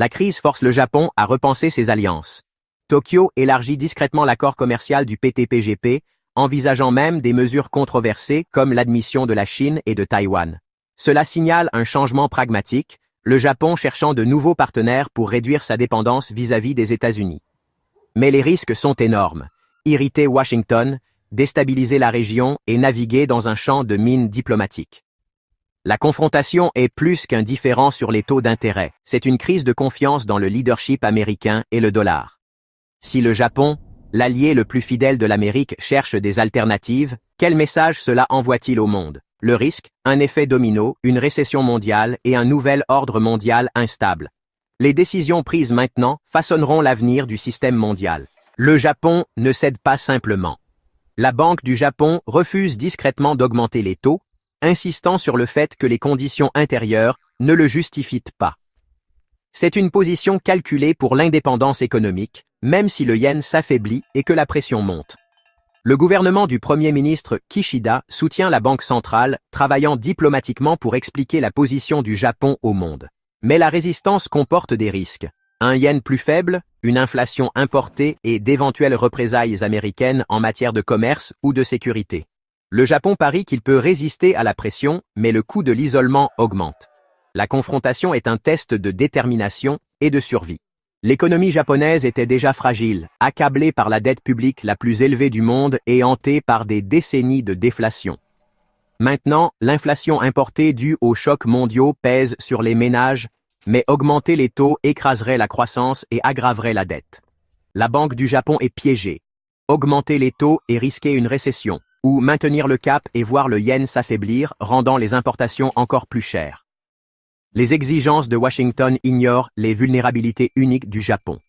La crise force le Japon à repenser ses alliances. Tokyo élargit discrètement l'accord commercial du PTPGP, envisageant même des mesures controversées comme l'admission de la Chine et de Taïwan. Cela signale un changement pragmatique, le Japon cherchant de nouveaux partenaires pour réduire sa dépendance vis-à-vis des États-Unis. Mais les risques sont énormes. Irriter Washington, déstabiliser la région et naviguer dans un champ de mines diplomatiques. La confrontation est plus qu'un différend sur les taux d'intérêt, c'est une crise de confiance dans le leadership américain et le dollar. Si le Japon, l'allié le plus fidèle de l'Amérique, cherche des alternatives, quel message cela envoie-t-il au monde? Le risque, un effet domino, une récession mondiale et un nouvel ordre mondial instable. Les décisions prises maintenant façonneront l'avenir du système mondial. Le Japon ne cède pas simplement. La Banque du Japon refuse discrètement d'augmenter les taux, insistant sur le fait que les conditions intérieures ne le justifient pas. C'est une position calculée pour l'indépendance économique, même si le yen s'affaiblit et que la pression monte. Le gouvernement du Premier ministre Kishida soutient la Banque centrale, travaillant diplomatiquement pour expliquer la position du Japon au monde. Mais la résistance comporte des risques. Un yen plus faible, une inflation importée et d'éventuelles représailles américaines en matière de commerce ou de sécurité. Le Japon parie qu'il peut résister à la pression, mais le coût de l'isolement augmente. La confrontation est un test de détermination et de survie. L'économie japonaise était déjà fragile, accablée par la dette publique la plus élevée du monde et hantée par des décennies de déflation. Maintenant, l'inflation importée due aux chocs mondiaux pèse sur les ménages, mais augmenter les taux écraserait la croissance et aggraverait la dette. La Banque du Japon est piégée. Augmenter les taux et risquer une récession, ou maintenir le cap et voir le yen s'affaiblir, rendant les importations encore plus chères. Les exigences de Washington ignorent les vulnérabilités uniques du Japon.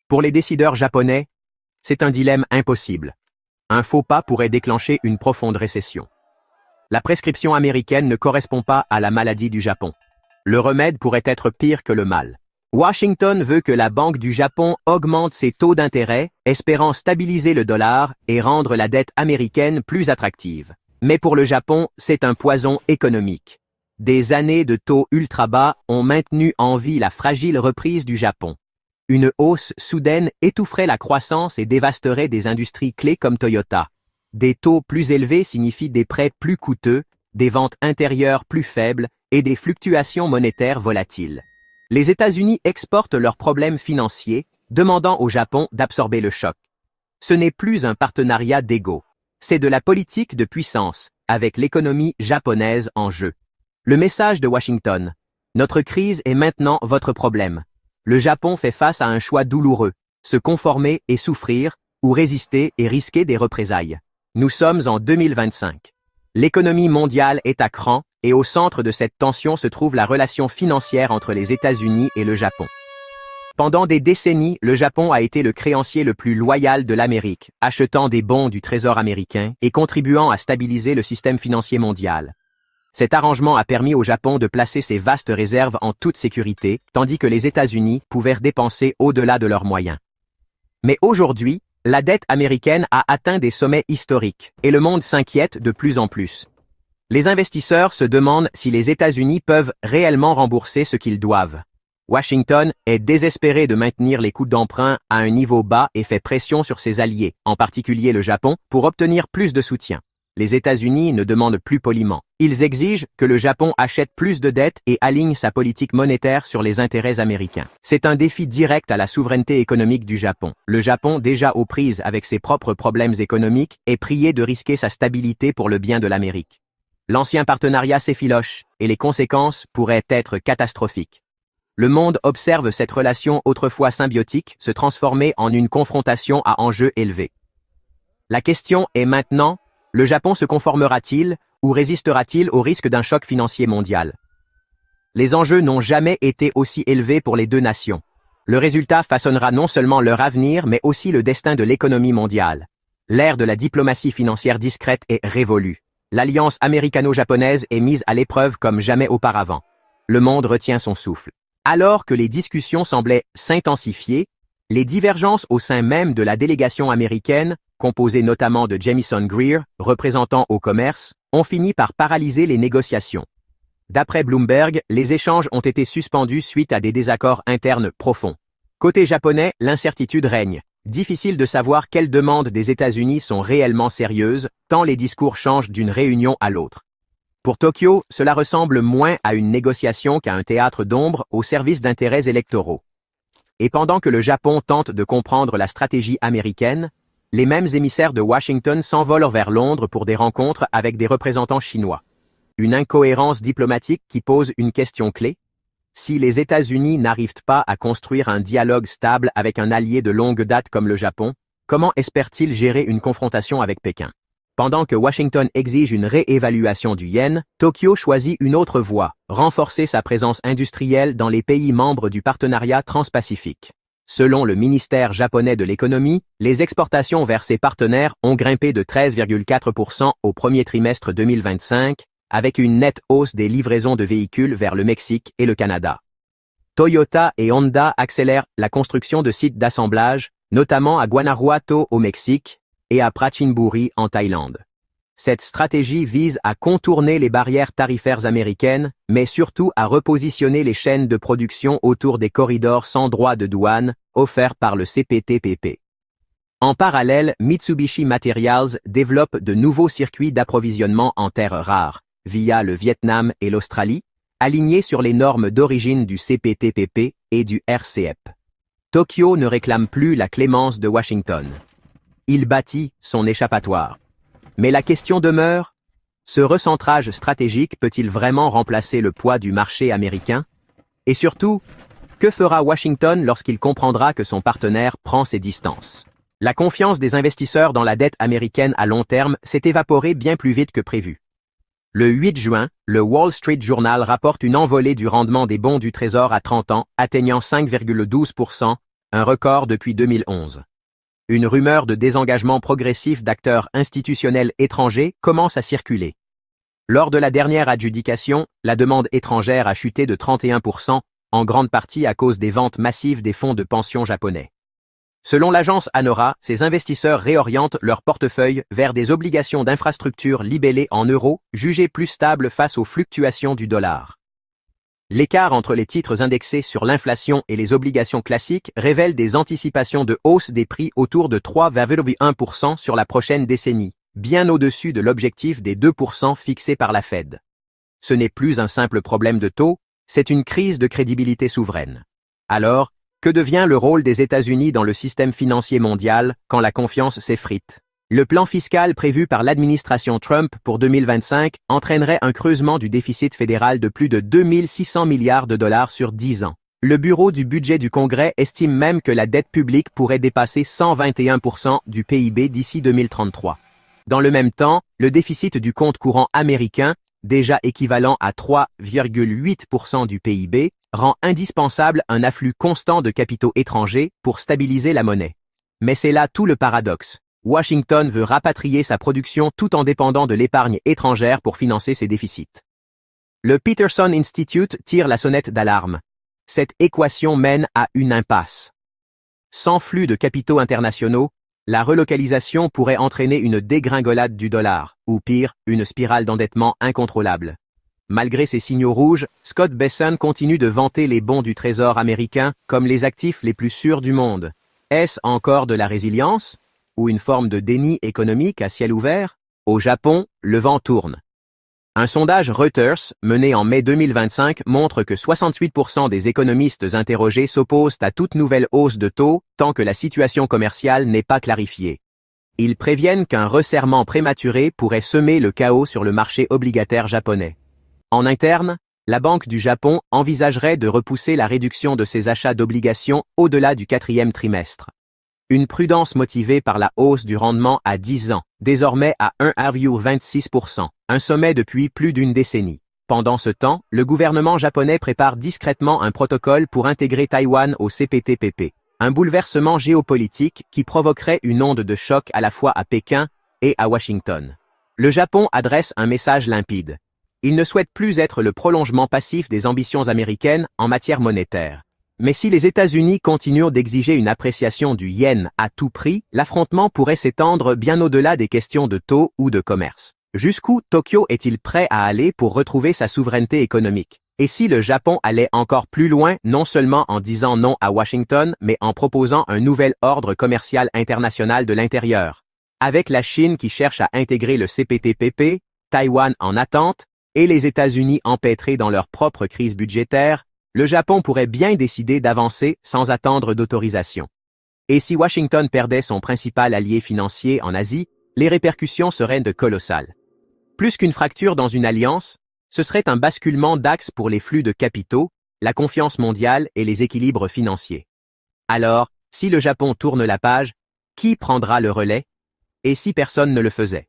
Pour les décideurs japonais, c'est un dilemme impossible. Un faux pas pourrait déclencher une profonde récession. La prescription américaine ne correspond pas à la maladie du Japon. Le remède pourrait être pire que le mal. Washington veut que la Banque du Japon augmente ses taux d'intérêt, espérant stabiliser le dollar et rendre la dette américaine plus attractive. Mais pour le Japon, c'est un poison économique. Des années de taux ultra bas ont maintenu en vie la fragile reprise du Japon. Une hausse soudaine étoufferait la croissance et dévasterait des industries clés comme Toyota. Des taux plus élevés signifient des prêts plus coûteux, des ventes intérieures plus faibles et des fluctuations monétaires volatiles. Les États-Unis exportent leurs problèmes financiers, demandant au Japon d'absorber le choc. Ce n'est plus un partenariat d'ego. C'est de la politique de puissance, avec l'économie japonaise en jeu. Le message de Washington. Notre crise est maintenant votre problème. Le Japon fait face à un choix douloureux, se conformer et souffrir, ou résister et risquer des représailles. Nous sommes en 2025. L'économie mondiale est à cran, et au centre de cette tension se trouve la relation financière entre les États-Unis et le Japon. Pendant des décennies, le Japon a été le créancier le plus loyal de l'Amérique, achetant des bons du Trésor américain et contribuant à stabiliser le système financier mondial. Cet arrangement a permis au Japon de placer ses vastes réserves en toute sécurité, tandis que les États-Unis pouvaient dépenser au-delà de leurs moyens. Mais aujourd'hui, la dette américaine a atteint des sommets historiques, et le monde s'inquiète de plus en plus. Les investisseurs se demandent si les États-Unis peuvent réellement rembourser ce qu'ils doivent. Washington est désespéré de maintenir les coûts d'emprunt à un niveau bas et fait pression sur ses alliés, en particulier le Japon, pour obtenir plus de soutien. Les États-Unis ne demandent plus poliment. Ils exigent que le Japon achète plus de dettes et aligne sa politique monétaire sur les intérêts américains. C'est un défi direct à la souveraineté économique du Japon. Le Japon, déjà aux prises avec ses propres problèmes économiques, est prié de risquer sa stabilité pour le bien de l'Amérique. L'ancien partenariat s'effiloche et les conséquences pourraient être catastrophiques. Le monde observe cette relation autrefois symbiotique se transformer en une confrontation à enjeux élevés. La question est maintenant, le Japon se conformera-t-il ou résistera-t-il au risque d'un choc financier mondial? Les enjeux n'ont jamais été aussi élevés pour les deux nations. Le résultat façonnera non seulement leur avenir mais aussi le destin de l'économie mondiale. L'ère de la diplomatie financière discrète est révolue. L'alliance américano-japonaise est mise à l'épreuve comme jamais auparavant. Le monde retient son souffle. Alors que les discussions semblaient s'intensifier, les divergences au sein même de la délégation américaine, composée notamment de Jamieson Greer, représentant au commerce, ont fini par paralyser les négociations. D'après Bloomberg, les échanges ont été suspendus suite à des désaccords internes profonds. Côté japonais, l'incertitude règne. Difficile de savoir quelles demandes des États-Unis sont réellement sérieuses, tant les discours changent d'une réunion à l'autre. Pour Tokyo, cela ressemble moins à une négociation qu'à un théâtre d'ombre au service d'intérêts électoraux. Et pendant que le Japon tente de comprendre la stratégie américaine, les mêmes émissaires de Washington s'envolent vers Londres pour des rencontres avec des représentants chinois. Une incohérence diplomatique qui pose une question clé. Si les États-Unis n'arrivent pas à construire un dialogue stable avec un allié de longue date comme le Japon, comment espèrent-ils gérer une confrontation avec Pékin? Pendant que Washington exige une réévaluation du yen, Tokyo choisit une autre voie, renforcer sa présence industrielle dans les pays membres du partenariat transpacifique. Selon le ministère japonais de l'économie, les exportations vers ses partenaires ont grimpé de 13,4% au premier trimestre 2025, avec une nette hausse des livraisons de véhicules vers le Mexique et le Canada. Toyota et Honda accélèrent la construction de sites d'assemblage, notamment à Guanajuato au Mexique et à Prachinburi en Thaïlande. Cette stratégie vise à contourner les barrières tarifaires américaines, mais surtout à repositionner les chaînes de production autour des corridors sans droit de douane, offerts par le CPTPP. En parallèle, Mitsubishi Materials développe de nouveaux circuits d'approvisionnement en terres rares, via le Vietnam et l'Australie, alignés sur les normes d'origine du CPTPP et du RCEP. Tokyo ne réclame plus la clémence de Washington. Il bâtit son échappatoire. Mais la question demeure, ce recentrage stratégique peut-il vraiment remplacer le poids du marché américain? Et surtout, que fera Washington lorsqu'il comprendra que son partenaire prend ses distances? La confiance des investisseurs dans la dette américaine à long terme s'est évaporée bien plus vite que prévu. Le 8 juin, le Wall Street Journal rapporte une envolée du rendement des bons du Trésor à 30 ans, atteignant 5,12%, un record depuis 2011. Une rumeur de désengagement progressif d'acteurs institutionnels étrangers commence à circuler. Lors de la dernière adjudication, la demande étrangère a chuté de 31%, en grande partie à cause des ventes massives des fonds de pension japonais. Selon l'agence Anora, ces investisseurs réorientent leur portefeuille vers des obligations d'infrastructures libellées en euros, jugées plus stables face aux fluctuations du dollar. L'écart entre les titres indexés sur l'inflation et les obligations classiques révèle des anticipations de hausse des prix autour de 3,1% sur la prochaine décennie, bien au-dessus de l'objectif des 2% fixé par la Fed. Ce n'est plus un simple problème de taux, c'est une crise de crédibilité souveraine. Alors, que devient le rôle des États-Unis dans le système financier mondial quand la confiance s'effrite? Le plan fiscal prévu par l'administration Trump pour 2025 entraînerait un creusement du déficit fédéral de plus de 2600 milliards de dollars sur 10 ans. Le Bureau du budget du Congrès estime même que la dette publique pourrait dépasser 121% du PIB d'ici 2033. Dans le même temps, le déficit du compte courant américain, déjà équivalent à 3,8% du PIB, rend indispensable un afflux constant de capitaux étrangers pour stabiliser la monnaie. Mais c'est là tout le paradoxe. Washington veut rapatrier sa production tout en dépendant de l'épargne étrangère pour financer ses déficits. Le Peterson Institute tire la sonnette d'alarme. Cette équation mène à une impasse. Sans flux de capitaux internationaux, la relocalisation pourrait entraîner une dégringolade du dollar, ou pire, une spirale d'endettement incontrôlable. Malgré ces signaux rouges, Scott Bessent continue de vanter les bons du Trésor américain comme les actifs les plus sûrs du monde. Est-ce encore de la résilience? Ou une forme de déni économique à ciel ouvert? Au Japon, le vent tourne. Un sondage Reuters, mené en mai 2025, montre que 68% des économistes interrogés s'opposent à toute nouvelle hausse de taux tant que la situation commerciale n'est pas clarifiée. Ils préviennent qu'un resserrement prématuré pourrait semer le chaos sur le marché obligataire japonais. En interne, la Banque du Japon envisagerait de repousser la réduction de ses achats d'obligations au-delà du 4e trimestre. Une prudence motivée par la hausse du rendement à 10 ans, désormais à 1,26%, un sommet depuis plus d'une décennie. Pendant ce temps, le gouvernement japonais prépare discrètement un protocole pour intégrer Taïwan au CPTPP, un bouleversement géopolitique qui provoquerait une onde de choc à la fois à Pékin et à Washington. Le Japon adresse un message limpide. Il ne souhaite plus être le prolongement passif des ambitions américaines en matière monétaire. Mais si les États-Unis continuent d'exiger une appréciation du yen à tout prix, l'affrontement pourrait s'étendre bien au-delà des questions de taux ou de commerce. Jusqu'où Tokyo est-il prêt à aller pour retrouver sa souveraineté économique? Et si le Japon allait encore plus loin, non seulement en disant non à Washington, mais en proposant un nouvel ordre commercial international de l'intérieur? Avec la Chine qui cherche à intégrer le CPTPP, Taïwan en attente, et les États-Unis empêtrés dans leur propre crise budgétaire, le Japon pourrait bien décider d'avancer sans attendre d'autorisation. Et si Washington perdait son principal allié financier en Asie, les répercussions seraient de colossales. Plus qu'une fracture dans une alliance, ce serait un basculement d'axe pour les flux de capitaux, la confiance mondiale et les équilibres financiers. Alors, si le Japon tourne la page, qui prendra le relais? Et si personne ne le faisait?